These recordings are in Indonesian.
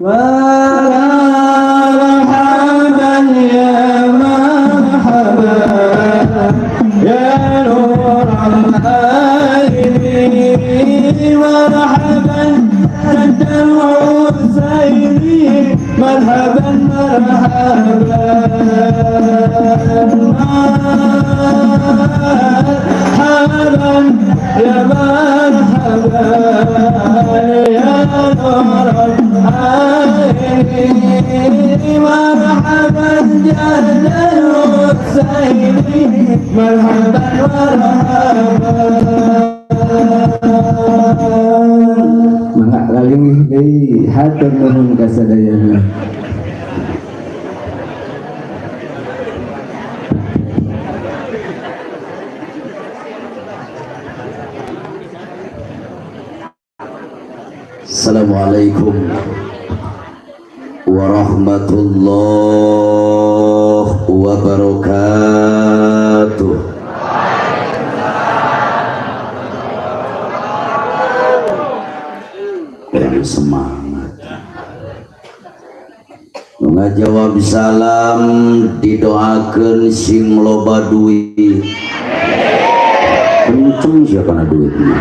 مرحبا يا مرحبا يا نور العين مرحبا تدمع سيدي مرحبا مرحبا مرحبا يا مرحبا يا نور العين مرحبا جد الحسين مرحبا مرحبا mangga laling deui hatur nuhun kasadayana. Assalamualaikum warahmatullahi wabarakatuh. Kurang semangat. Ngajawab salam didoakeun sing loba duit. Kenceng sia kana duitnya.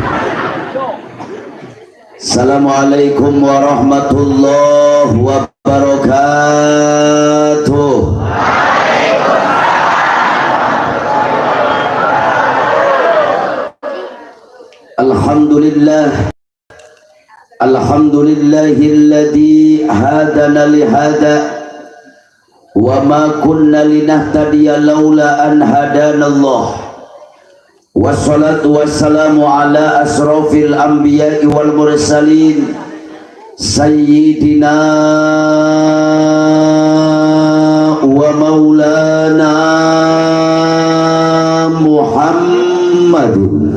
Assalamualaikum warahmatullahi wabarakatuh. Alhamdulillah, alhamdulillahilladzi hadana lihada wa ma kunna linahtadiya laula an hadanallah. Wassalatu wassalamu ala asrafil anbiya'i wal mursalin sayyidina wa maulana Muhammadin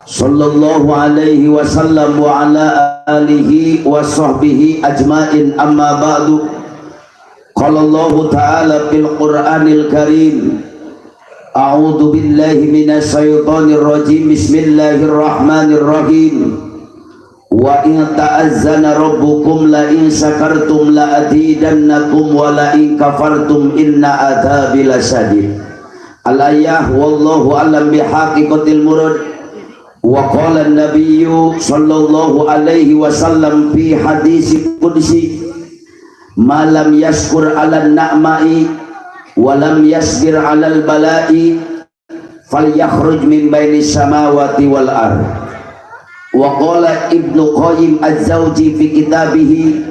sallallahu alaihi wasallam wa ala alihi wa sahbihi ajma'in, amma ba'du. Qala Allah ta'ala fil Qur'anil Karim, a'udzu billahi minasy syaithanir rajim, bismillahir rahim. Wa in ta'azzana rabbukum la in syakartum la azidannakum wa la in kafartum inna adzabi lasyadid. Al-ayah wallahu alam bihaqiqatil murad. Wa qala an-nabiyyu sallallahu alaihi wasallam fi hadis qudsi, ma lam yashkur 'alan na'ma'i walam yasbir 'alal bala'i falyakhruj min bainis samawati wal ard. Wa qala Ibnu Qayyim Az-Zawji fi kitabihi,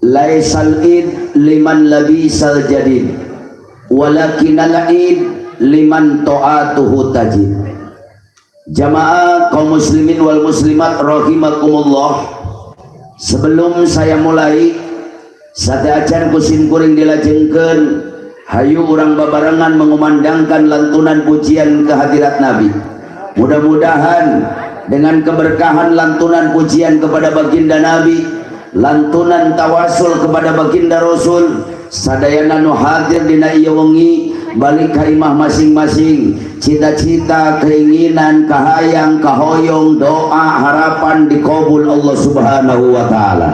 laisal id liman labisal jadid walakinal id liman ta'atuhu tajid. Jamaah kaum muslimin wal muslimat rahimakumullah, sebelum saya mulai sadeacan kusin kuring dilajengkeun, hayu urang babarengan mengumandangkan lantunan pujian kehadirat Nabi. Mudah-mudahan dengan keberkahan lantunan pujian kepada baginda Nabi, lantunan tawasul kepada baginda Rasul, sadayana nu hadir dina ieu wengi balik ka imah masing-masing, cita-cita, keinginan, kahayang, kahoyong, doa, harapan dikabul Allah Subhanahu wa taala.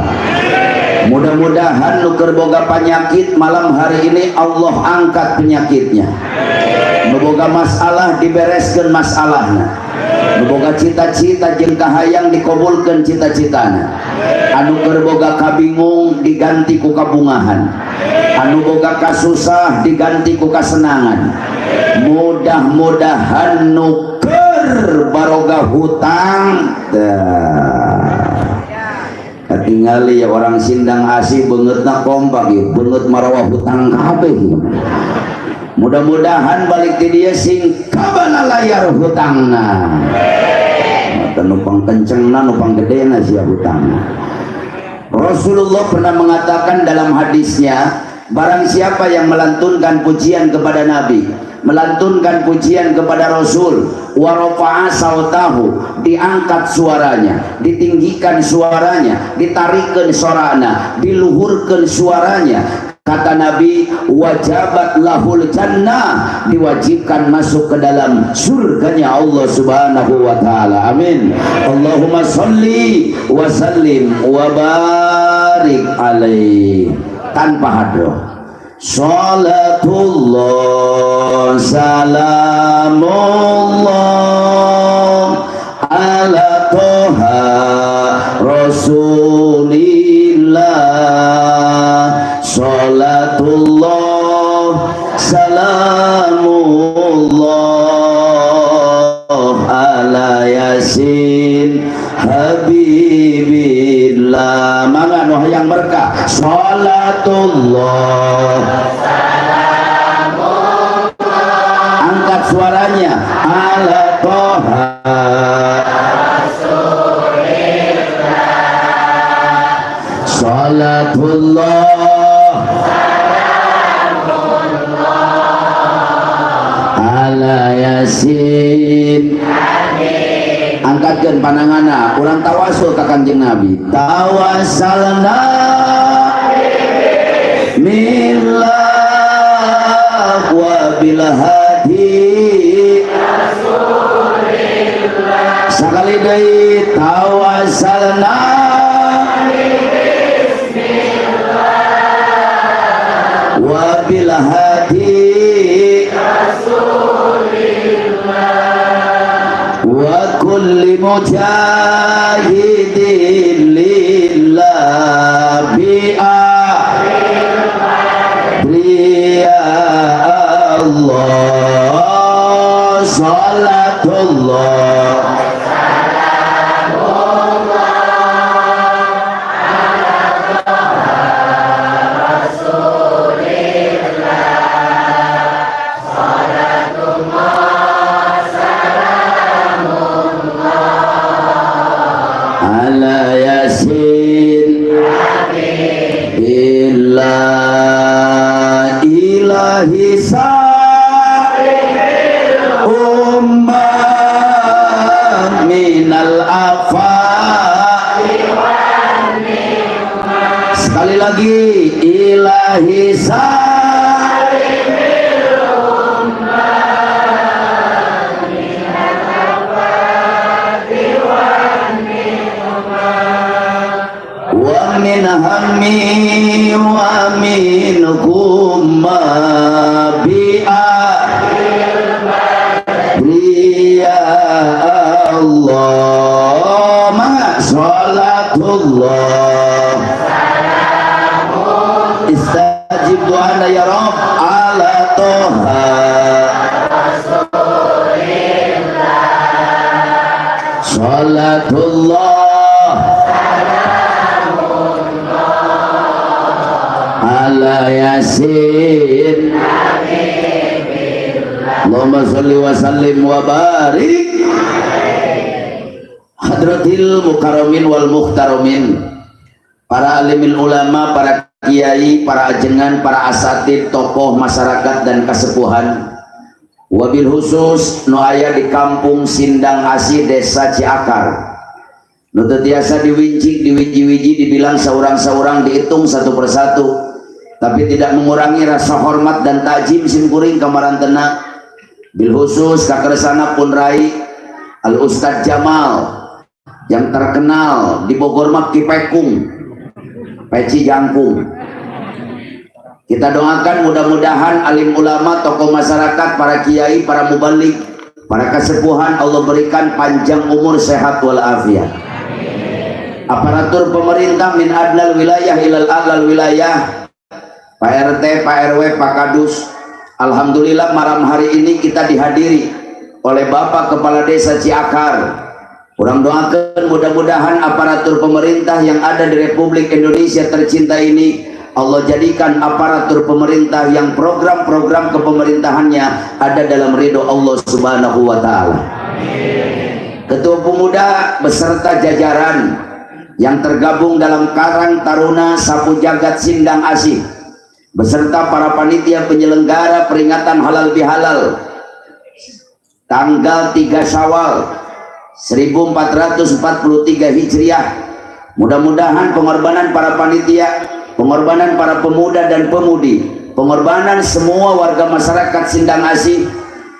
Mudah-mudahan nu keur boga penyakit malam hari ini Allah angkat penyakitnya. Nu boga masalah dibereskeun masalahna. Nu boga cita-cita jeung kahayang dikabulkeun cita-citana. Anu keur boga kabingung diganti ku kabungahan. Anu boga kasusah diganti ku kasenangan. Mudah-mudahan nu keur baroga hutang katingali ya orang sindang asih beungeutna kompak ieu beungeut marawah hutang kabeh. Mudah-mudahan balik ti dieu sing kabana layar hutangna. Mata nu pangkencengna nu panggedena sia hutangna. Rasulullah pernah mengatakan dalam hadisnya, barang siapa yang melantunkan pujian kepada Nabi, melantunkan pujian kepada Rasul, wa rafa'a sautahu, diangkat suaranya, ditinggikan suaranya, ditarikeun sorana, diluhurkeun suaranya, Kata Nabi, wajabat lahul jannah, diwajibkan masuk ke dalam surganya Allah Subhanahu wa taala. Amin. Allahumma sholli wa sallim wa barik alaihi. Tanpa hadroh. Salatullah salamullah ala toha rasulillah. Salatullah salamullah ala yasin habibillah. Mangga noh yang berkah. Salatullah salamullah, angkat suaranya, ala toha rasulillah. Salatullah ala yasin. Angkatkan pandanganna, urang tawasul ka Kanjeng Nabi. Tawassalna millah wa bil hadi rasulillah. Sakali deui tawassalna wa bil hadi wa kulli mujahidin lillah bi'abriya Allah. Salatullah ala yasin illa ilahi sa'il ummah minal afai. Sekali lagi, ilahi sa'il ummah minal afai wa min hammi wa min kumma bi'a Allah. Maka salatullah istajib doana ya Rabb ala toha salatullah ala yasin. Allahumma sholli wa sallim wa barik. Hadratil mukarramin wal muhtaramin, para alimil ulama, para kiai, para ajengan, para asatid, tokoh masyarakat dan kasepuhan, wabil khusus nu aya di kampung Sindang Asih desa Ciakar, nu teu tiasa diwinci diwiji-wiji, dibilang saurang-saurang, dihitung satu persatu, tapi tidak mengurangi rasa hormat dan takjim simkuring kamarantena. Bil khusus kakersana pun rai Al Ustadz Jamal yang terkenal di Bogor mah Kipekung, Peci Jangkung. Kita doakan mudah-mudahan alim ulama, tokoh masyarakat, para kiai, para mubalik, para kesepuhan Allah berikan panjang umur, sehat walafiat. Aparatur pemerintah min adnal wilayah ilal adlal wilayah, Pak RT, Pak RW, Pak Kadus. Alhamdulillah malam hari ini kita dihadiri oleh Bapak Kepala Desa Ciakar. Kurang doakan mudah-mudahan aparatur pemerintah yang ada di Republik Indonesia tercinta ini, Allah jadikan aparatur pemerintah yang program-program kepemerintahannya ada dalam ridho Allah Subhanahu wa Ta'ala. Ketua Pemuda beserta jajaran yang tergabung dalam Karang Taruna Sapu Jagat Sindang Asih beserta para panitia penyelenggara peringatan halal bihalal tanggal 3 Syawal 1443 Hijriah. Mudah-mudahan pengorbanan para panitia, pengorbanan para pemuda dan pemudi, pengorbanan semua warga masyarakat Sindang Asih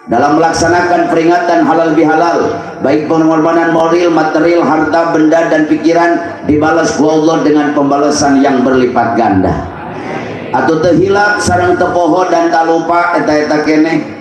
dalam melaksanakan peringatan halal bihalal, baik pengorbanan moral, material, harta, benda dan pikiran dibalas ku Allah dengan pembalasan yang berlipat ganda. Atuh teu hilap sareng teu poho dan tak lupa eta keneh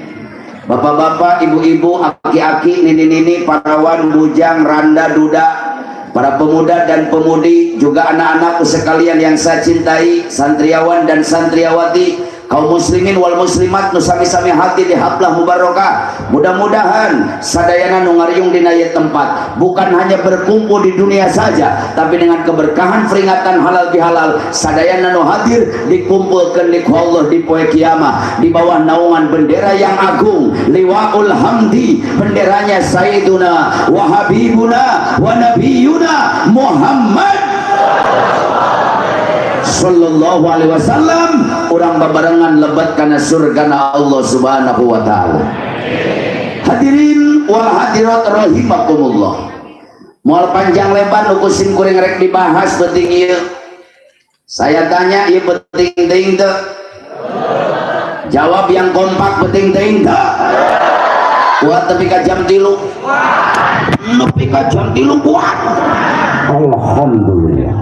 bapak-bapak, ibu-ibu, aki-aki, nini-nini, parawan, bujang, randa, duda, para pemuda dan pemudi, juga anak-anakku sekalian yang saya cintai, santriawan dan santriawati, kaum muslimin wal muslimat nu sami-sami hati di haplah mubarakah. Mudah-mudahan sadayana nu ngariung dina ieu tempat bukan hanya berkumpul di dunia saja, tapi dengan keberkahan peringatan halal bihalal sadayana nu hadir dikumpulkeun di Allah di poe kiamah di bawah naungan bendera yang agung, liwaul hamdi, benderanya sayyiduna wa habibuna wa nabiyuna Muhammad sallallahu alaihi wasallam, urang babarengan lebat kana surgana Allah subhanahu wa ta'ala. Hadirin wal hadirat rahimakumullah, moal panjang lebar nu kusim kuring rek dibahas penting ieu. Saya tanya ieu penting teuing teu? Jawab yang kompak penting teuing teu? Kuat tepi ka jam 3. Nepi ka jam 3 kuat. Alhamdulillah.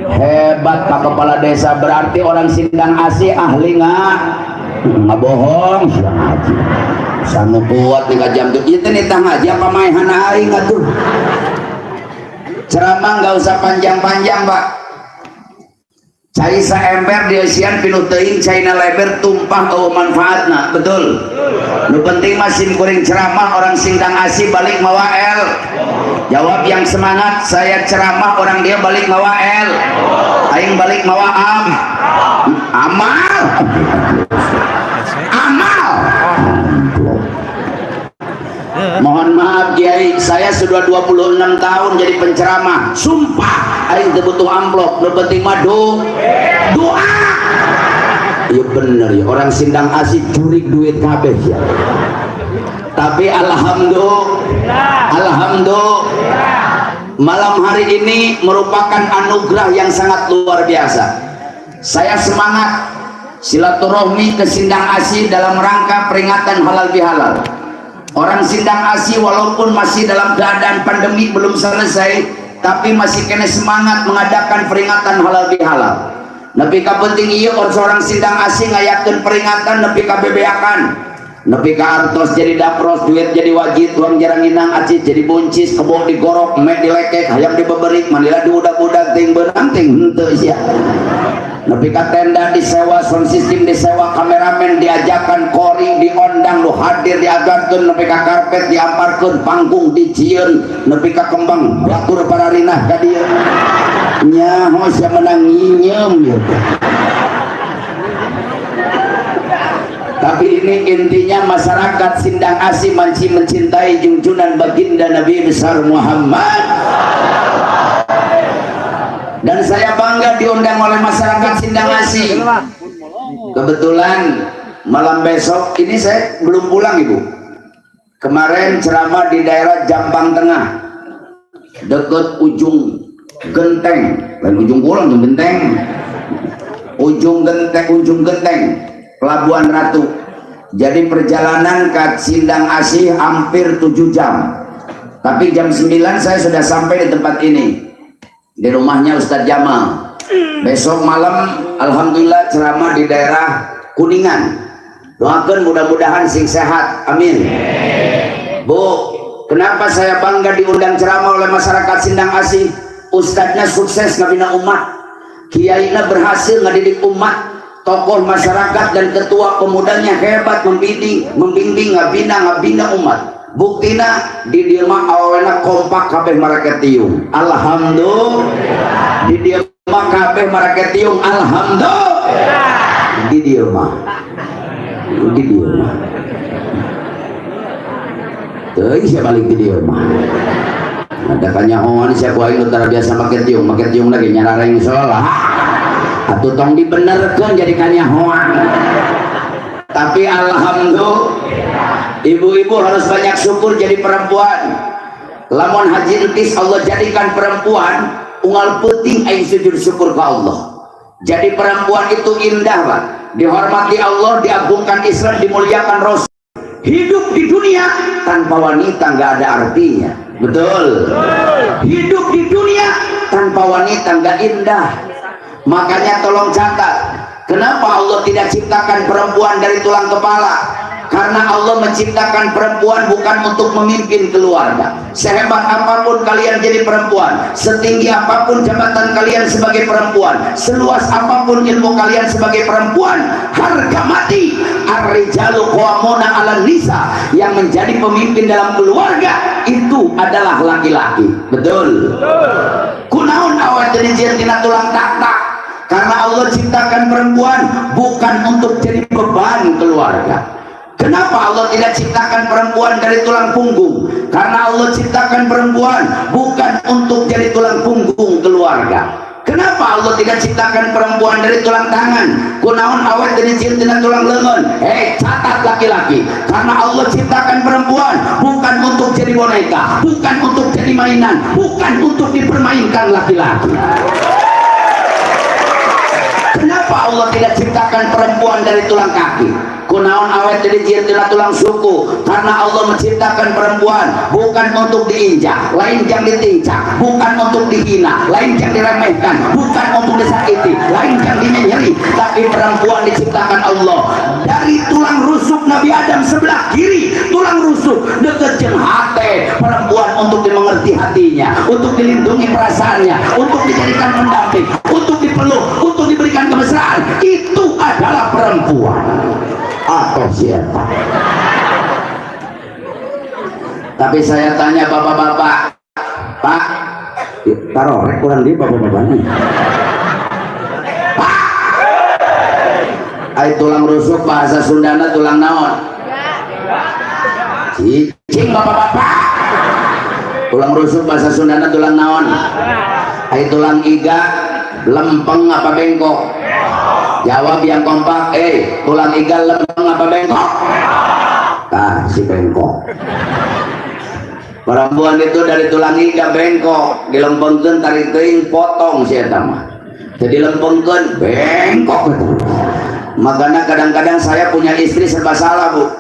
Hebat Pak Kepala Desa, berarti orang Sindang Asih ahli ngabohong siang haji sanu kuat nih jam tuh itu nih tang aja pamaihan aing atuh ceramah nggak usah panjang-panjang Pak, cai saember di asian pinuh teuing caina leber tumpah eueuh manfaatna, betul. Nu penting masin kuring ceramah orang Sindang Asih balik mawa el. Jawab yang semangat, saya ceramah orang dia balik mawa el, aing balik mawa amal. Mohon maaf Kiai, saya sudah 26 tahun jadi penceramah, sumpah aing teu butuh amplop, nu penting mah doa. Iya bener ya, orang Sindang Asih jurig duit kabeh ya. Tapi alhamdulillah, malam hari ini merupakan anugerah yang sangat luar biasa. Saya semangat silaturahmi ke Sindang Asih dalam rangka peringatan halal bihalal. Orang Sindang Asih walaupun masih dalam keadaan pandemi belum selesai, tapi masih kena semangat mengadakan peringatan halal bihalal. Nepi ka penting ieu orang Sindang Asih ngayakeun peringatan nepi ka bebeakan, nepi ka artos jadi dapros, duit jadi wajib, uang jarang inang, acis jadi buncis, kebo digorok, mek dilekek, hayam dibeberik, manila diudak-udak, ting benang ting henteu sia. Nepi ka tenda disewa, sound system disewa, kameramen diajakan, kori diondang, lu hadir diajarkeun, nepi ka karpet diamparkeun, panggung dijieun, nepi ka kembang batur pararinah ka dieu. Nyaho sia menang nyiem ya. Tapi ini intinya masyarakat Sindang Asih masih mencintai junjungan baginda Nabi besar Muhammad. Dan saya bangga diundang oleh masyarakat Sindang Asih. Kebetulan malam besok ini saya belum pulang Ibu. Kemarin ceramah di daerah Jampang Tengah, dekat ujung Genteng, lain ujung kulon, ujung Genteng, ujung Genteng, Pelabuhan Ratu. Jadi perjalanan ke Sindang Asih hampir 7 jam. Tapi jam 9 saya sudah sampai di tempat ini, di rumahnya Ustadz Jamal. Besok malam alhamdulillah ceramah di daerah Kuningan. Doakan mudah-mudahan sing sehat, amin. Bu, kenapa saya bangga diundang ceramah oleh masyarakat Sindang Asih? Ustadznya sukses ngabina umat, kiainya berhasil ngadidik umat, tokoh masyarakat dan ketua pemudanya hebat membimbing ngabina umat. Buktina di dieu mah awalna kompak kabeh maraketiung, alhamdulillah. Di dieu mah kabeh maraketiung, alhamdulillah. Di dieu mah teuing sia balik di dieu mah. Ada kanyahoan sia ku aing utara biasa make tiung lagi nyarareng salah. Atuh tong dibenerkeun jadi kanyahoan. Tapi alhamdulillah, ibu-ibu harus banyak syukur jadi perempuan. Lamun haji entis Allah jadikan perempuan, unggal penting aing sujud syukur ke Allah. Jadi perempuan itu indah, Pak. Dihormati Allah, diagungkan Islam, dimuliakan Rasul. Hidup di dunia tanpa wanita nggak ada artinya. Betul. Hidup di dunia tanpa wanita nggak indah. Makanya tolong catat, kenapa Allah tidak ciptakan perempuan dari tulang kepala? Karena Allah menciptakan perempuan bukan untuk memimpin keluarga. Sehebat apapun kalian jadi perempuan, setinggi apapun jabatan kalian sebagai perempuan, seluas apapun ilmu kalian sebagai perempuan, harga mati. Ar-rijalu qawwamuna 'alan nisa. Yang menjadi pemimpin dalam keluarga itu adalah laki-laki. Betul. Kunaon awet jadi tina tulang tak. Karena Allah ciptakan perempuan bukan untuk jadi beban keluarga. Kenapa Allah tidak ciptakan perempuan dari tulang punggung? Karena Allah ciptakan perempuan bukan untuk jadi tulang punggung keluarga. Kenapa Allah tidak ciptakan perempuan dari tulang tangan? Kunaon awet dari tina tulang lengan. Catat laki-laki. Karena Allah ciptakan perempuan bukan untuk jadi boneka, bukan untuk jadi mainan, bukan untuk dipermainkan laki-laki. Kenapa Allah tidak ciptakan perempuan dari tulang kaki? Kunaon awet dari tina tulang suku. Karena Allah menciptakan perempuan bukan untuk diinjak, lain yang ditincak, bukan untuk dihina, lain yang diremehkan, bukan untuk disakiti, lain yang dimenyeri. Tapi perempuan diciptakan Allah dari tulang rusuk Nabi Adam sebelah kiri, tulang rusuk deket jeung hate. Perempuan untuk dimengerti hatinya, untuk dilindungi perasaannya, untuk dijadikan pendamping, untuk dipeluk, untuk diberikan kemesraan. Itu adalah perempuan. Atau siapa? Tapi saya tanya bapak-bapak, Pak, taruh kurang di bapak-bapak nih. Pak, ay tulang rusuk bahasa Sundana tulang naon? Cicing bapak-bapak. Tulang rusuk bahasa Sundana tulang naon? Ay tulang iga, lempeng apa bengkok? Jawab yang kompak. Tulang iga lempeng apa bengkok? Si bengkok. Perempuan itu dari tulang iga bengkok, dilempengkeun tarik teuing potong si eta mah. Jadi lempengkeun bengkok. Makanya kadang-kadang saya punya istri serba salah, Bu.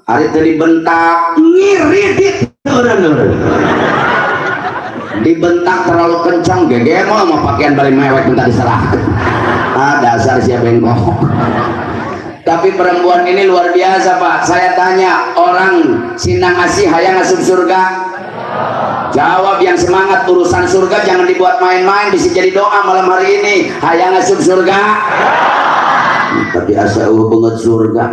Hari teu dibentak, ngiridit eureun. Dibentak terlalu kencang, gegemo mau pakaian balik mewek minta diserahkan. Dasar siapa bengkok. Tapi perempuan ini luar biasa, Pak. Saya tanya, orang sinang asih hayang asup surga? Jawab yang semangat. Urusan surga jangan dibuat main-main, bisa jadi doa malam hari ini. Hayang asup surga? Tapi asa banget surga.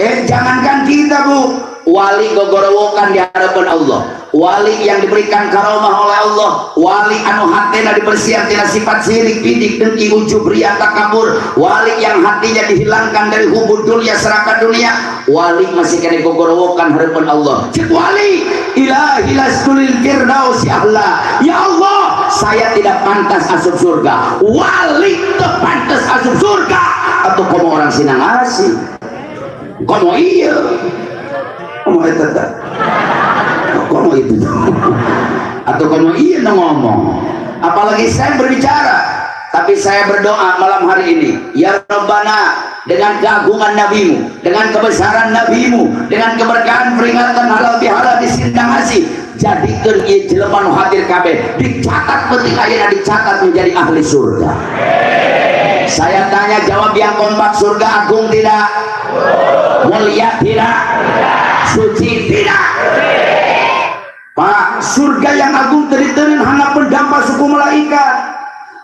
Jangankan kita, Bu, wali gogorowokan di hadapan Allah, wali yang diberikan karomah oleh Allah, wali anu hatena dibersihan tina sifat sirik, bidik, dengki, ujub, riya, takabur, wali yang hatinya dihilangkan dari hubud dunia, serakah dunia, wali masih kena gogorowokan hadapan Allah. Cik wali, ilahi laskulil firdaus ya Allah, ya Allah, saya tidak pantas asup surga. Wali tak pantas asup surga. Atau kamu orang sinang asih, kamu iya, kamu itu tak, kamu itu, atau kamu iya ngomong. Apalagi saya berbicara, tapi saya berdoa malam hari ini, ya Rabbana, dengan keagungan Nabimu, dengan kebesaran Nabimu, dengan keberkahan peringatan halal bihalal di sindang asih, jadikan ieu jelema nu hadir kabeh dicatat penting ayeuna, dicatat menjadi ahli surga. Saya tanya, jawab yang kompak, surga agung tidak? Mulia tidak? Suci tidak? Pak, surga yang agung teriteun hana pendampa suku malaikat.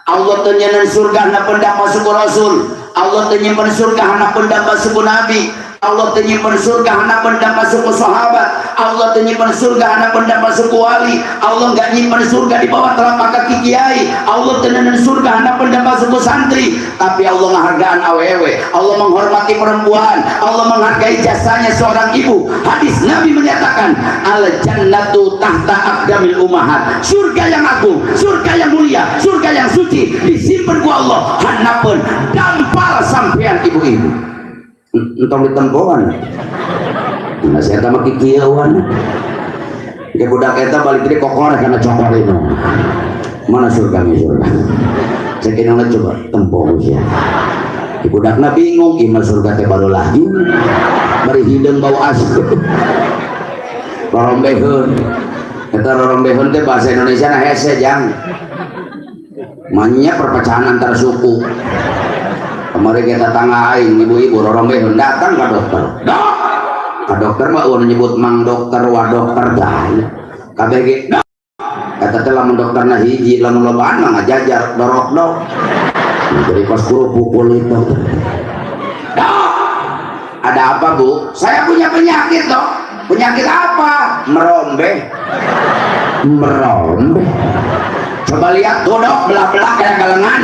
Allah tenyeun surga hana pendampa suku rasul. Allah tenyimpen surga hana pendampa suku nabi. Allah tenyimpen surga hana pendampa suku sahabat. Allah tenyimpen surga hana pendampa suku wali. Allah nggak nyimpen surga di bawah telapak kaki kiai. Allah tenyimpen surga hana pendampa suku santri. Tapi Allah menghargaan awewe. Allah menghormati perempuan. Allah menghargai jasanya seorang ibu. Hadis Nabi menyatakan, al jannatu tahta aqdamil ummahat. Surga yang agung, surga yang mulia, surga yang suci disimpan ku Allah hanapeun dampal sampean ibu-ibu. Entong ditempohan. Nah, saya tambah kikieuan. Dia budak eta balik deui kokor kana cokor itu. Mana surga nih surga? cek inongna coba tempo ya budakna bingung iman surga teh baru lagi bari hideung bau asap rorombeheun eta rorombeheun teh bahasa Indonesia na hese jang manya perpecahan antar suku kemarin kita tangga aing ibu-ibu rorombeheun datang ke dokter ke dokter mah udah nyebut mang dokter wa dokter dah KBG kata teh lamun dokterna hiji lamun lobaan mah ngajajar dorok dok jadi pas guru pukul itu dok ada apa bu? Saya punya penyakit dok. Penyakit apa? Merombe coba lihat tuh dok belah-belah kayak galengan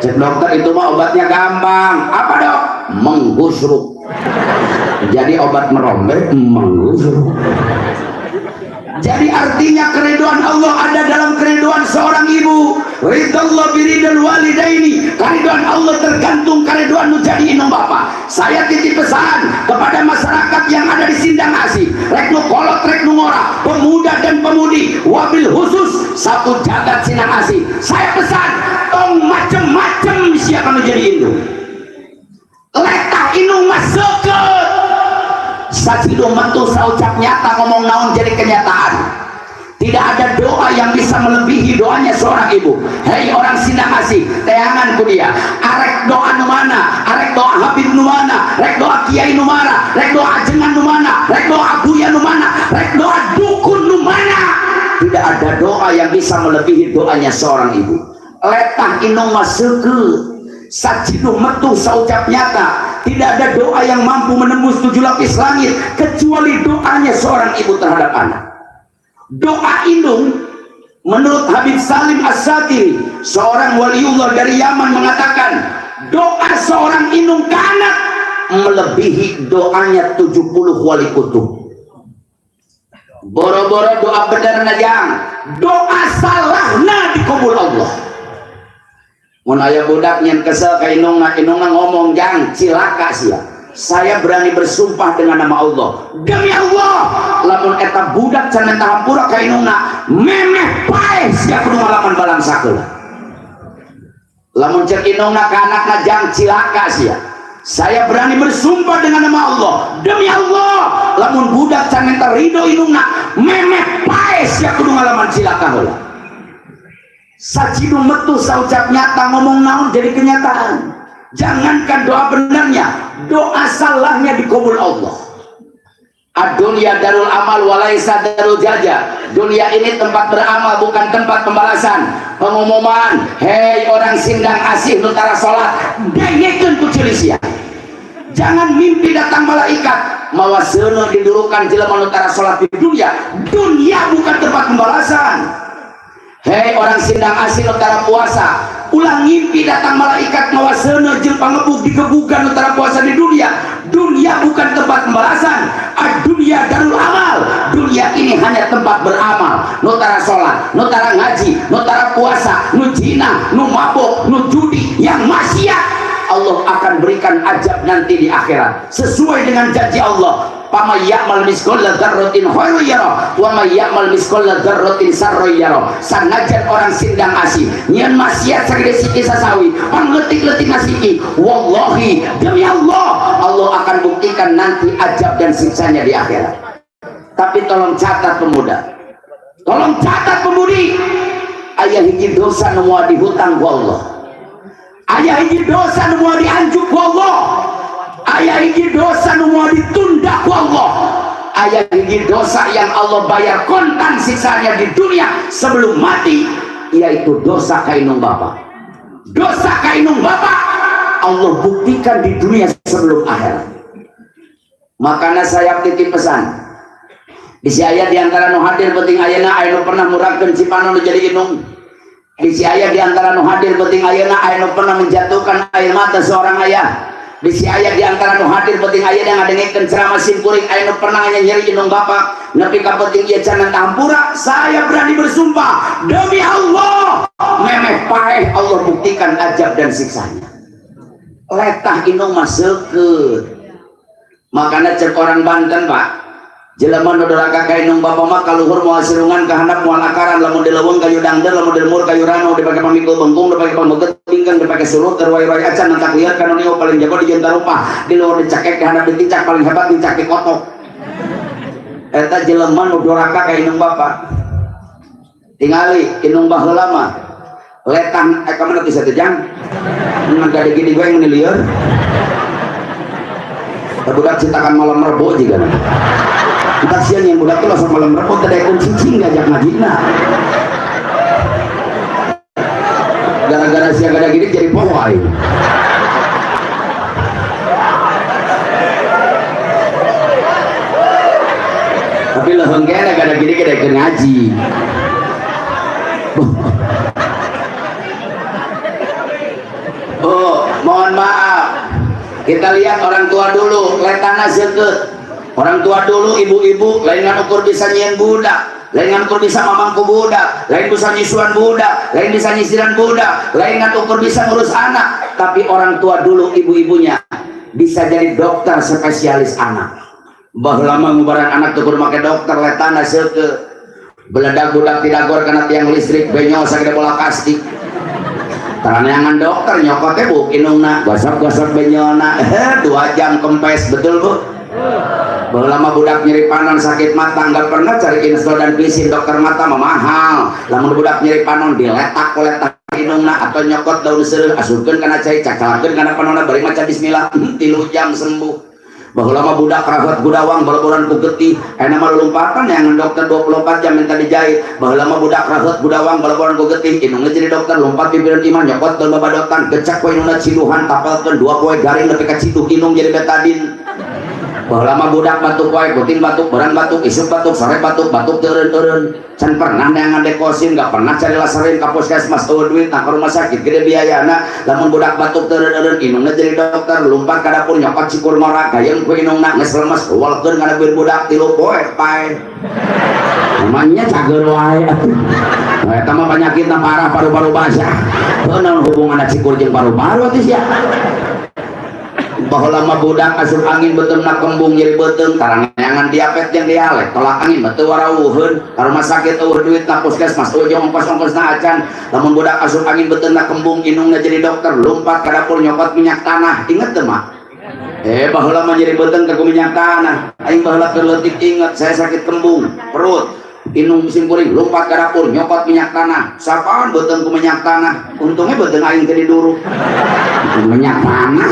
cek dokter itu mah obatnya gampang apa dok? Menggusruk jadi obat merombe menggusruk jadi artinya keriduan Allah ada dalam keriduan seorang ibu ridallah biridal walidaini keriduan Allah tergantung keriduan nu jadi inung bapak saya titip pesan kepada masyarakat yang ada di Sindang Asih rek nu kolot rek nu ngora pemuda dan pemudi wabil khusus satu jagat Sindang Asih saya pesan tong macem-macem siapa menjadi indung letah inung maseukeun sajidu mentu saucap nyata ngomong naon jadi kenyataan tidak ada doa yang bisa melebihi doanya seorang ibu hei orang Sindang Asih teangan ku dia arek doa nu mana arek doa Habib nu mana rek doa Kiai nu mana rek doa ajengan nu mana rek doa buya nu mana rek doa dukun nu mana tidak ada doa yang bisa melebihi doanya seorang ibu letah inung maseukeun sajidu metu saucap nyata tidak ada doa yang mampu menembus 7 lapis langit kecuali doanya seorang ibu terhadap anak doa indung menurut Habib Salim As-Satiri seorang waliullah dari Yaman mengatakan doa seorang indung ke anak melebihi doanya 70 wali kutub boro-boro doa bener najang doa salahna dikabul Allah mun aya budak nyen kesel ka inungna ngomong jang cilaka sia saya berani bersumpah dengan nama Allah demi Allah lamun eta budak can menta hampura ka inungna memeh pae sia kudu ngalaman balang sakeula lamun cek inungna ka anakna jang cilaka sia saya berani bersumpah dengan nama Allah demi Allah lamun budak can menta ridho inungna memeh pae sia kudu ngalaman cilaka heula sajidu metu saucap nyata ngomong naon jadi kenyataan jangankan doa benarnya doa salahnya dikabul Allah ad-dunya darul amal walaisa darul jaja dunia ini tempat beramal bukan tempat pembalasan pengumuman hei orang Sindang Asih nutara sholat dengekeun ku cilisia jangan mimpi datang malaikat mawa seuneut didurukan jelema nutara sholat di dunia bukan tempat pembalasan. Hei orang Sindang Asih nutara puasa ulang ngimpi datang malaikat mawa seuneut jeung pangebuk digebugan nutara puasa di dunia bukan tempat pembalasan ad-dunya darul amal dunia ini hanya tempat beramal nutara sholat nutara ngaji nutara puasa nu zina nu mabok nu judi yang maksiat Allah akan berikan ajab nanti di akhirat sesuai dengan janji Allah pamay ya'mal misqala dzarratin khairan yara wa may ya'mal misqala dzarratin sarran yara sanajan orang Sindang Asih nyeun maksiat sagede siki sasawi pangleutik-leutik nasiki wallahi demi Allah akan buktikan nanti ajab dan siksanya di akhirat tapi tolong catat pemuda tolong catat pemudi aya hiji dosa nu moal dihutang ku Allah aya hiji dosa nu moal dianjuk ku Allah aya hiji dosa nu moal ditunda ku Allah aya hiji dosa yang Allah bayar kontan siksanya di dunia sebelum mati yaitu dosa kainung bapak Allah buktikan di dunia sebelum akhirat makanya saya titip pesan bisi aya diantara nu hadir penting ayeuna aya nu pernah muragkeun cipano nu jadi inung bisi aya diantara nu hadir penting ayeuna aya nu pernah menjatuhkan air mata seorang ayah bisi aya diantara nu hadir penting ayeuna ngadengekeun ceramah simkuring aya nu pernah nyeri inung bapak nepi ka penting ieu can hampura saya berani bersumpah demi Allah memeh paeh Allah buktikan ajab dan siksanya letah inung maseukeun makanya cek orang Banten Pak Jelema nu doraka ka inung bapa mah kaluhur moal sirungan ka handap moal akaran lamun dileuweung kayu dangder lamun dilmur kayu rano dipake pamikul bengkung dipake pambeget pinggang dipake sulut terwai-wai acan nantak liar kana niu paling jago di junta rupa di luar dicakek ka handap dicak paling hebat dicak kotok eta jelema nu doraka ka inung bapa tingali inung baheula mah letang ka mana teh satejang ngan gade gini gue yang lieur budak citakan malam rebo juga kita siang yang budak itu langsung malam rebo terdekun cicing ngajak ngajina gara-gara siang gada gini jadi poho aing tapi leheng kena gada gini kedekun ngaji oh mohon maaf kita lihat orang tua dulu letana seukeut orang tua dulu ibu-ibu lain ngan ukur bisa nyieun budak lain ngan ukur bisa mamangku budak lain bisa nyisuan budak lain bisa nyisiran budak lain ngan ukur bisa ngurus anak tapi orang tua dulu ibu-ibunya bisa jadi dokter spesialis anak baheula mah ngubaran anak teu kudu make dokter letana seukeut beledak budak tidak gor kana tiang listrik benyol sagede bola kastik taraneangan dokter nyokotnya bu inungna gosok-gosok benyolna 2 jam kempes betul bu lama budak nyeri panon sakit mata nggak pernah cari insol dan pisin dokter mata mah mahal lamun budak nyeri panon diletak inungna atau nyokot daun seureuh asupkeun kana cai cacalakeun kana panonna bari maca bismillah 3 jam sembuh bahwa budak kerabat gudawang balaburan ku getih enak mah lompatan yang dokter 24 jam minta dijahit bahwa budak kerabat gudawang balaburan ku getih inungna jadi dokter lompat pimpinan iman nyokot daun babadotan gecak poe inungna ciluhan tapelkeun 2 poe garing nepi ka ciduh inung jadi betadin bahwa budak batuk poe puting batuk beran batuk isuk batuk sore batuk teureun-teureun can pernah neangan dekosin gak pernah cari laserin ka puskesmas eueuh duit nah ka rumah sakit gede biayana lamun budak batuk teureun-teureun inungna jadi dokter lumpat ka dapur nyokot cikur norak gayeng ku inungna geus lemes walkeun kana budak 3 poe pae namanya cager wae eta mah penyakitna parah paru-paru basah heunaun hubunganna cikur jeung paru-paru atuh sia bahwa lama budak asup angin betul nak kembung jadi betul tarangangan diapet yang dialek tolak angin betul warawuhun rumah sakit eueuh duit na puskesmas eueuh jeung ongkos-ongkos na acan lamun budak asup angin betul nak kembung inungna jadi dokter lompat ka dapur nyokot minyak tanah inget teu mah bahwa lama jadi betul ke minyak tanah aing baheula keleutik inget saya sakit kembung perut inung musim kuring lompat ke dapur nyokot minyak tanah sapaan betul ku minyak tanah untungnya betul aing teh diduru minyak tanah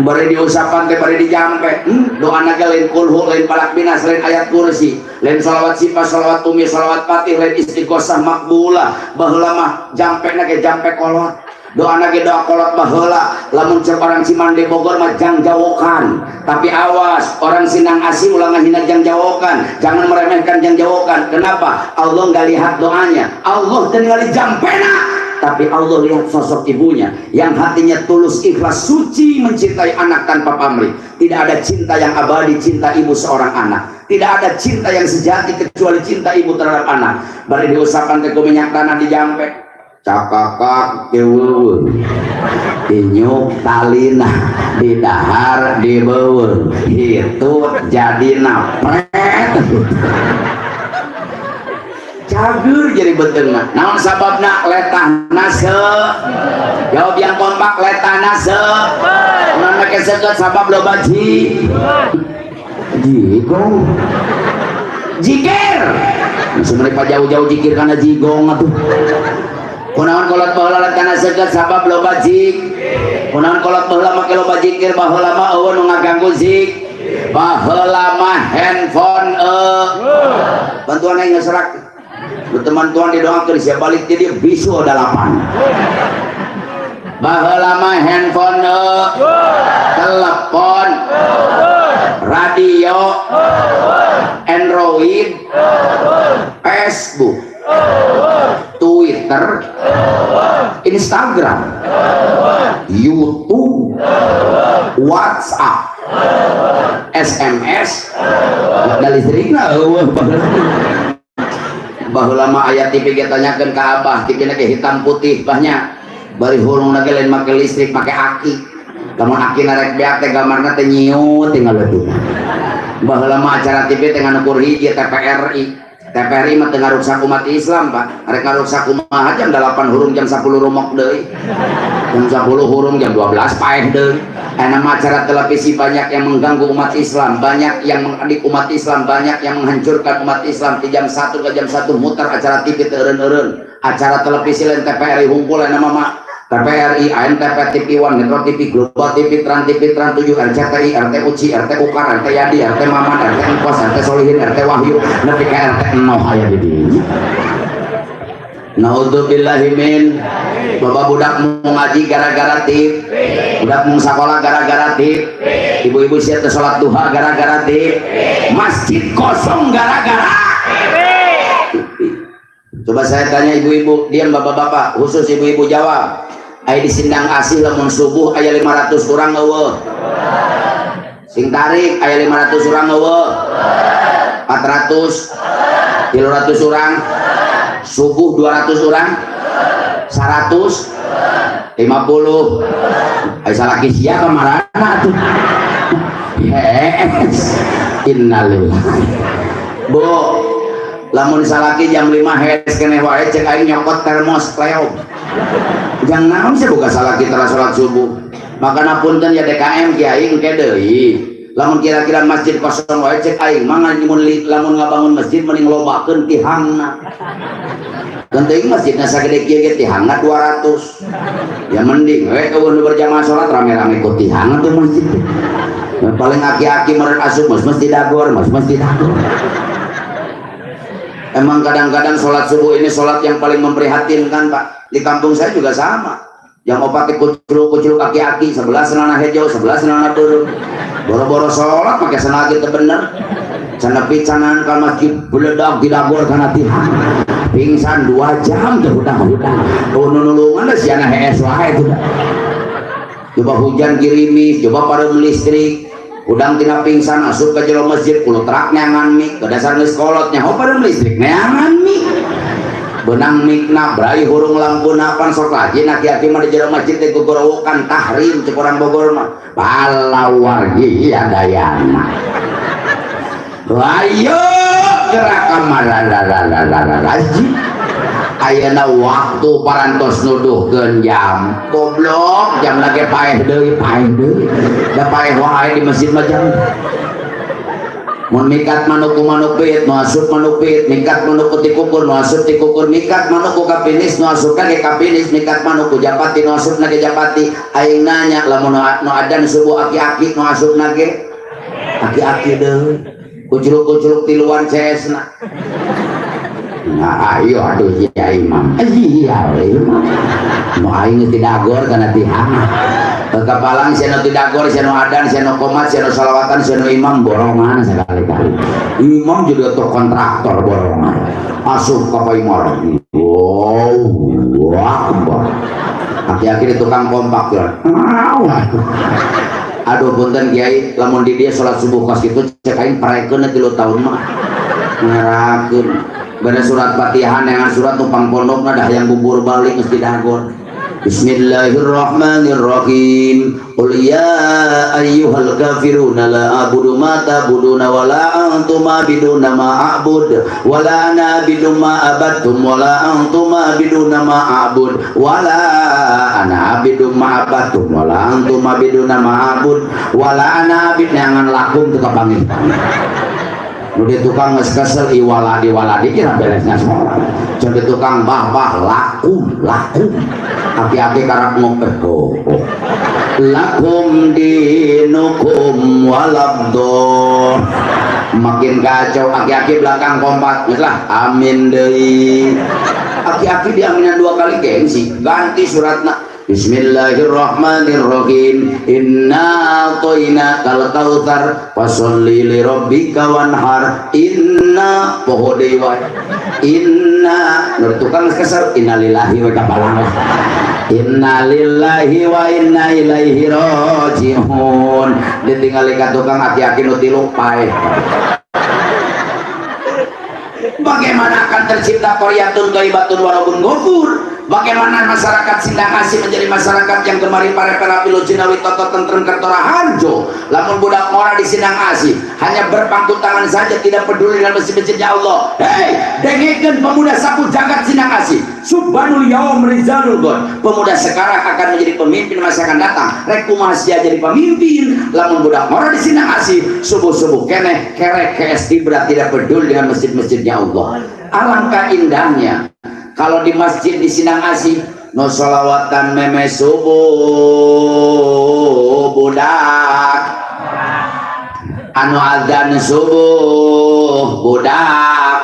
bari diusapan teh bari dijampe doa naga lain kulhu lain palak binas lain ayat kursi lain salawat sifat salawat umi salawat patih lain istiqosah makbulah baheula mah jampe nage jampe kolot doa nage doa kolot baheula lamun cek orang Cimande Bogor mah jang jawokan tapi awas orang Sinang Asih ulah ngahina jang jawokan jangan meremehkan jang jawokan kenapa Allah nggak lihat doanya Allah teu ningali jampena tapi Allah lihat sosok ibunya yang hatinya tulus ikhlas suci mencintai anak tanpa pamrih tidak ada cinta yang abadi cinta ibu seorang anak tidak ada cinta yang sejati kecuali cinta ibu terhadap anak bari diusapan ke minyak tanah dijampe cakakak keweuweung dinyuk talina didahar dibeuweung itu jadi napret cager jadi betengna naon sababna letahna jawab yang kompak letahna naon make seukeut sabab loba jigong jikir sebenarnya jauh-jauh jikir karena jigong atuh kunaon kolot baheula letahna seukeut sabab loba kunaon kolot baheula make loba jikir baheula mah eueuh nu ngaganggu baheula mah handphone bantuan aing ngeserak teman Tuhan didoakan siap balik dia bisu 8 baheula mah handphone telepon radio Android Facebook Twitter Instagram YouTube WhatsApp SMS dari listrikna eueuh baheula mah aya TV ge tanyakeun ka abah TV-na ge hitam putih banyak bari hurungna ge lain make listrik make aki lamun aki narek beak teh gamarna teh nyiut tinggal leuduna Baheula mah acara TV teh ngukur hiji TPRI mah teu ngarusak umat Islam Pak. Rek ngarusak kumaha jam 8 hurung jam 10 rumok deui. Jam 10 hurung jam 12 paeh deui. Ana mah acara televisi banyak yang mengganggu umat Islam, banyak yang mengadik umat Islam, banyak yang menghancurkan umat Islam. Di jam 1 ke jam 1 muter acara TV teu eureun-eureun. Acara televisi lain TPRI hungkul ana mah TPRI, ANTV, TV One, Metro TV, Global TV, Trans TV, Trans 7, RCTI, RT UCI, RT Ukar, RT Yadi, RT Maman, RT Engkos, RT Solihin, RT Wahyu, nepi ka RT Enoh aya di dieu. Naudzubillahi min. Bapak budak mau ngaji gara-gara tip, budak mau sekolah gara-gara tip, ibu-ibu siap sholat duha gara-gara tip, masjid kosong gara-gara. Coba saya tanya ibu-ibu, diam bapak-bapak, khusus ibu-ibu Jawa. Aya di Sindang Asih lamun subuh aya 500 urang eueuh. Sing tarik aya 500 urang eueuh. 400 300 urang. Subuh 200 urang. 100 50. Aya salaki sia kamarana atuh. Yes. Innalillahi. Bu, lamun salaki jam 5 hes keneh wae cek aing nyokot termos kleok. Jangan naon sih buka salaki tara salat subuh. Makana punten ya DKM kiai engke deui. Lamun kira-kira masjid kosong wae cek aing mah lamun ngabangun masjid mending lobakeun tihangna. Genteng masjidna sagede kieu ge tihangna 200. Ya mending we eueuh berjamaah salat rame-rame ku tihang tuh masjid. Paling aki-aki meureun asup mesti dagor, mesti dagor. Emang kadang-kadang sholat subuh ini sholat yang paling memprihatinkan Pak. Di kampung saya juga sama. Yang opati kucul aki-aki, sebelah senana hijau, sebelah senana turun. Boro-boro sholat pakai senana gitu bener. Canepi canan ke masjid beledak didagor karena tihang. Pingsan 2 jam tuh hutang-hutang. Nulungan dah siana HS wae itu. Coba hujan girimis, coba pareum listrik. Udang tina pingsan asup ke jero masjid kulo terak neangan mik ke dasar geus kolotnya ho pareum listrik neangan mik benang mikna brai hurung lampuna pan sok lajin aki-aki mah di jero masjid teh gogorowokan tahrim cek orang Bogor mah bala wargi adayana ayo gerak kamarana ayeuna waktu parantos nuduhkeun jam goblok jam lagi paeh deui da paeh wae di masjid mah jam mun mikat manuk ku manuk beet nu asup manuk beet mikat manuk ku tikukur nu asup tikukur mikat manuk ku kapinis nu asup ka ge kapinis mikat manuk ku japati nu asup na ge japati aing nanya lamun nu adan subuh aki-aki nu asup na ge aki-aki deui kuculuk-kuculuk tiluan CS na. Nah, ayo aduh ya imam. Iya imam. Nu aing tidak gor kana tihang. Kepalang sia tidak gor, sia adan, sia komat, sia salawatan, sia imam borongan sekali-kali. Imam juga kontraktor borongan. Asup ka paimor. Wow, akbar. Aki-aki di tukang kompak ya. Aduh punten kiai, lamun di dia salat subuh kos kitu cek aing parekeun 3 tahun mah. Ngarakeun. Bada surat Fatihah dengan surat tumpang pondok dah yang bubur balik mesti dagor. Bismillahirrahmanirrahim. Qul ya ayyuhal kafiruna la a'budu ma ta'buduna wa la antum a'biduna ma a'bud wa la ana a'budu ma abattum wa la antum a'biduna ma a'bud wa la ana a'budu ma abattum wa la antum a'biduna ma a'bud wa la ana a'bid neangan lakum teu kapangih. Udah tukang nges-kesel iwaladi kira beresnya sholat. Jadi tukang bah lakum aki-aki karak ngopeh lakum dinukum walabdo. Makin kacau aki-aki belakang kompak lah amin deui. Aki-aki diaminan 2 kali gengsi ganti suratna. Bismillahirrahmanirrahim. Inna atoinakal kautsar fasholli li rabbika wanhar. Inna poho deui wae. Inna nur tukang kesel innalillahi wa kapalang. Innalillahi wa inna ilaihi rajiun. Ditinggali ka tukang aki-aki nu tilu paeh. Bagaimana akan tercipta qaryatun thayyibatun wa rabbun ghafur? Bagaimana masyarakat Sindang Asih menjadi masyarakat yang kemarin para pelapilu jinawi toto tentrem kertora harjo. Lamun budak mora di Sindang Asih hanya berpangku tangan saja, tidak peduli dengan masjid-masjidnya Allah. Hei, dengekeun pemuda sapu jagat Sindang Asih. Subhanul yaum rizalul god. Pemuda sekarang akan menjadi pemimpin masa akan datang. Rek kumaha sia jadi pemimpin. Lamun budak mora di Sindang Asih subuh-subuh keneh kerek KSD berat, tidak peduli dengan masjid-masjidnya Allah. Alangkah indahnya kalau di masjid di Sindang Asih no sholawatan meme subuh budak, anu adzan subuh budak,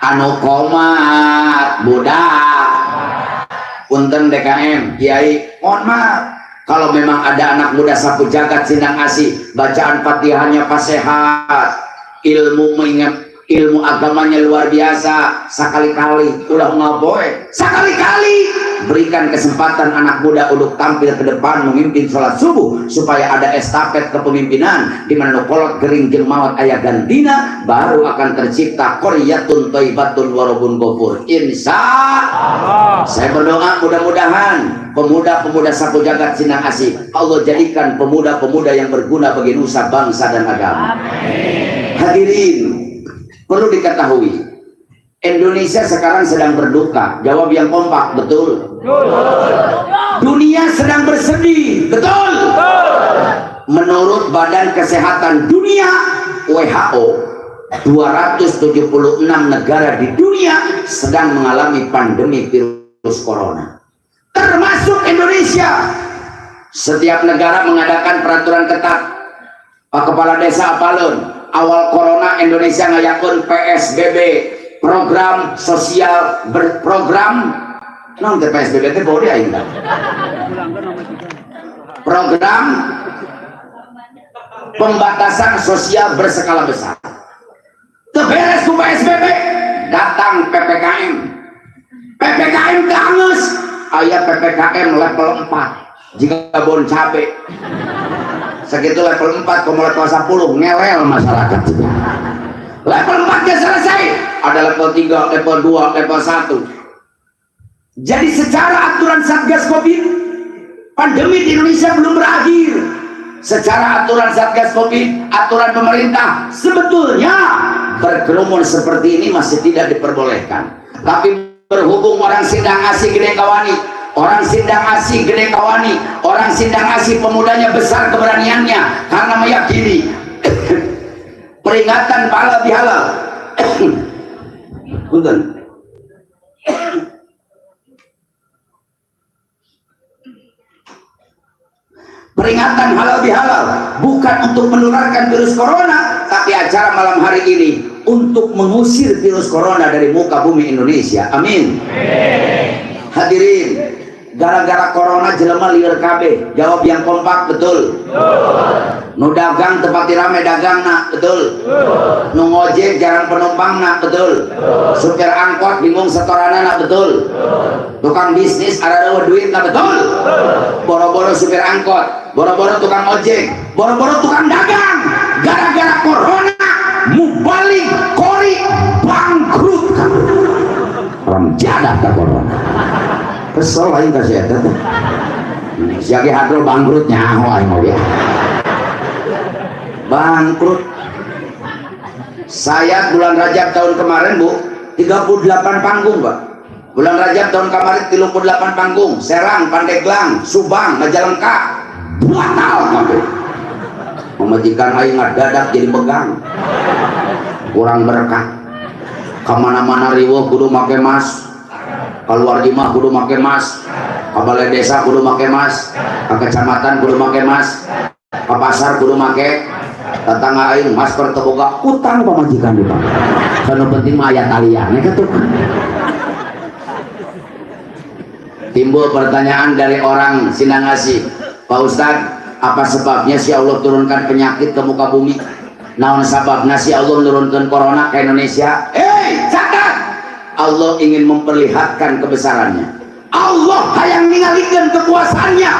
anu qomat budak. Punten DKM Kiai, mohon maaf kalau memang ada anak muda sapu jagat Sindang Asih bacaan Fatihahnya fasihat, ilmu agamanya luar biasa, sekali-kali ulah ngaboe, sekali-kali berikan kesempatan anak muda untuk tampil ke depan memimpin sholat subuh supaya ada estafet kepemimpinan di mana nukolot gering jeung mawat aya gantina, baru akan tercipta qaryatun thayyibatun warabun ghafur. Insya Allah saya berdoa mudah-mudahan pemuda-pemuda sapu jagat Sindang Asih Allah jadikan pemuda-pemuda yang berguna bagi nusa bangsa dan agama. Amin. Hadirin, perlu diketahui Indonesia sekarang sedang berduka. Jawab yang kompak, betul? Dunia sedang bersedih, betul? Menurut Badan Kesehatan Dunia WHO, 276 negara di dunia sedang mengalami pandemi virus corona, termasuk Indonesia. Setiap negara mengadakan peraturan ketat. Pak Kepala Desa apalun, awal corona Indonesia ngayakun PSBB, program sosial berprogram non PSBB itu boleh aing program pembatasan sosial berskala besar. Teberes ku PSBB, datang PPKM. PPKM keangus, aya PPKM level 4 jika bon cabe segitu level 4 ke level 10 ngelel masyarakat juga. Level 4 nya selesai, ada level 3, level 2, level 1. Jadi secara aturan Satgas Covid, pandemi di Indonesia belum berakhir. Secara aturan Satgas Covid, aturan pemerintah, sebetulnya berkerumun seperti ini masih tidak diperbolehkan. Tapi berhubung orang Sindang Asih gede kawani, orang Sindang Asih gede kawani, orang Sindang Asih pemudanya besar keberaniannya karena meyakini peringatan pahala bihalal. Punten. Peringatan halal bihalal bukan untuk menularkan virus corona, tapi acara malam hari ini untuk mengusir virus corona dari muka bumi Indonesia. Amin. Hadirin, gara-gara corona jelema lieur kabeh. Jawab yang kompak, betul? Nu dagang tempat rame dagangna, betul? Nu ngojek jarang penumpangna, betul? Supir angkot bingung setoranana, betul? Tukang bisnis ada duitna, betul? Boro-boro supir angkot, boro-boro tukang ojek, boro-boro tukang dagang, gara-gara corona mubalik kori bangkrut. Orang jadah ke corona kesel aing kasih eta teh siagi hadrol bangkrut nyaho aing mau ya bangkrut. Saya bulan Rajab tahun kemarin Bu 38 panggung Pak. Bulan Rajab tahun kemarin 38 panggung, Serang, Pandeglang, Subang, Majalengka batal kabeh. Pemajikan aing ngadadak jadi megang, kurang berkah. Kemana-mana riweuh kudu make mas, keluar imah kudu make mas, ke balai desa kudu make mas, ke kecamatan kudu make mas, ke pasar kudu make. Tetangga aing masker teu boga utang pamajikan di Pak. Kana penting mah aya taliannya kitu. Timbul pertanyaan dari orang Sindang Asih, Pak Ustadz, apa sebabnya si Allah turunkan penyakit ke muka bumi? Naon sababna si Allah menurunkan corona ke Indonesia? Catat! Allah ingin memperlihatkan kebesarannya. Allah hayang ningalikeun kekuasaannya.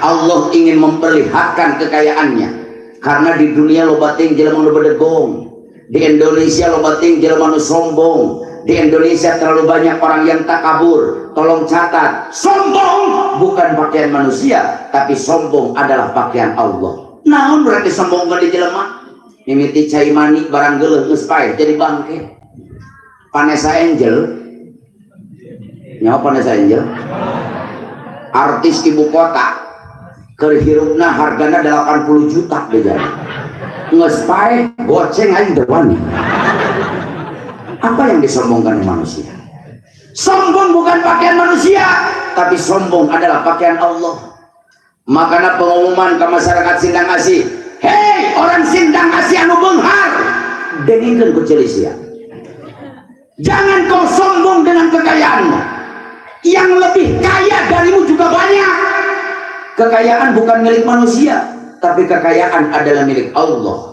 Allah ingin memperlihatkan kekayaannya. Karena di dunia loba ting jelema nu bedegong, di Indonesia loba ting jelema nu sombong, Di Indonesia terlalu banyak orang yang takabur. Tolong catat, sombong bukan pakaian manusia, tapi sombong adalah pakaian Allah. Namun berarti sombong gak dijelema. Mimiti cai mani barang geuleuh geus paeh jadi bangke. Vanessa Angel, nyawa Vanessa Angel, artis ibu kota, kerhirupna hargana 80 juta bejana. Geus paeh goceng aing dewani. Apa yang disombongkan manusia? Sombong bukan pakaian manusia, tapi sombong adalah pakaian Allah. Makanya pengumuman ke masyarakat Sindang Asih, hei orang Sindang Asih anu beunghar, deningkeun ku Celisia. Jangan kau sombong dengan kekayaanmu. Yang lebih kaya darimu juga banyak. Kekayaan bukan milik manusia, tapi kekayaan adalah milik Allah.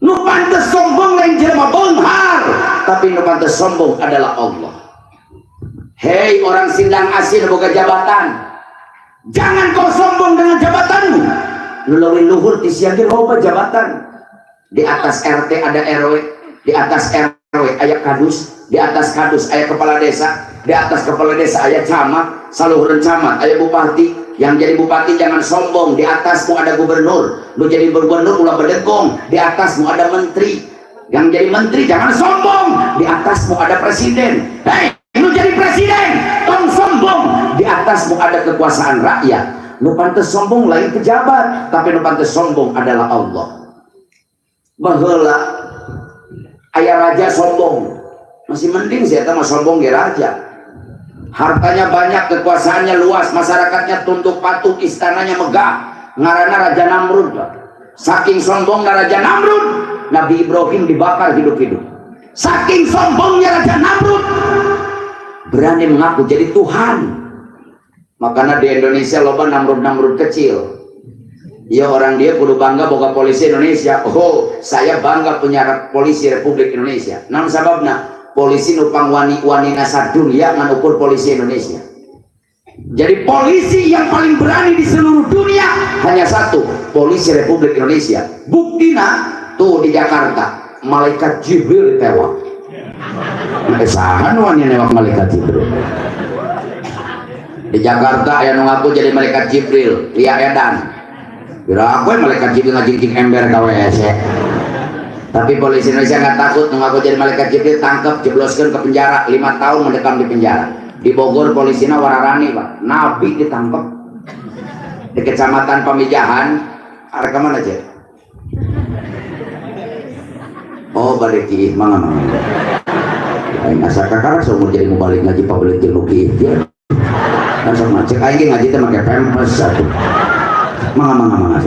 Nu pantes sombong lain jelema beunghar, tapi nu pantes sombong adalah Allah. Hei orang Sindang Asih boga jabatan, jangan kau sombong dengan jabatanmu. Nu leuwih luhur ti sia ge loba jabatan. Di atas RT ada RW, di atas RW aya kadus, di atas kadus aya kepala desa, di atas kepala desa aya camat, saluhureun camat aya bupati. Yang jadi bupati jangan sombong, di atasmu ada gubernur, lu jadi gubernur ulah berdengkong, di atasmu ada menteri. Yang jadi menteri jangan sombong, di atasmu ada presiden. Hei, lu jadi presiden, tong sombong, di atasmu ada kekuasaan rakyat. Lu pantes sombong lain pejabat, tapi lu pantes sombong adalah Allah. Baheula aya raja sombong, masih mending sih eta mah sombong ge raja. Hartanya banyak, kekuasaannya luas, masyarakatnya tunduk patuh, istananya megah. Ngaranna Raja Namrud. Saking sombongnya Raja Namrud, Nabi Ibrahim dibakar hidup-hidup. Saking sombongnya Raja Namrud, berani mengaku jadi Tuhan. Makanya di Indonesia loba Namrud-Namrud kecil. Ya orang dia kudu bangga boga polisi Indonesia. Oh, saya bangga punya polisi Republik Indonesia. Namun sababna polisi nupang wani-wanina sadunya ngan ukur polisi Indonesia. Jadi polisi yang paling berani di seluruh dunia hanya satu, polisi Republik Indonesia. Buktina tuh di Jakarta malaikat Jibril tewak. Kesahan wani newak malaikat Jibril. Di Jakarta aya nu ngaku jadi malaikat Jibril, Lia Edan. Kira aku malaikat Jibril ngajingking ember ka WC. Tapi polisi Indonesia nggak takut, ngaku jadi malaikat Jibril, tangkap, jebloskan ke penjara 5 tahun mendekam di penjara. Di Bogor polisinya wararani pak, Nabi ditangkap di kecamatan Pamijahan. Ada kemana aja? Oh balik ki, mana? Aing asa kakara seumur jadi mau balik ngaji pabalik jeluki dia. Dan sama cek aing ngaji teh make pempes satu. Mana.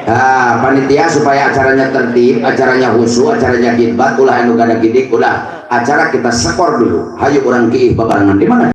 Nah, panitia supaya acaranya tertib, acaranya khusyuk, acaranya khidmat, ulah anu kada gidik, ulah acara kita skor dulu. Hayu urang kieu babarengan di mana?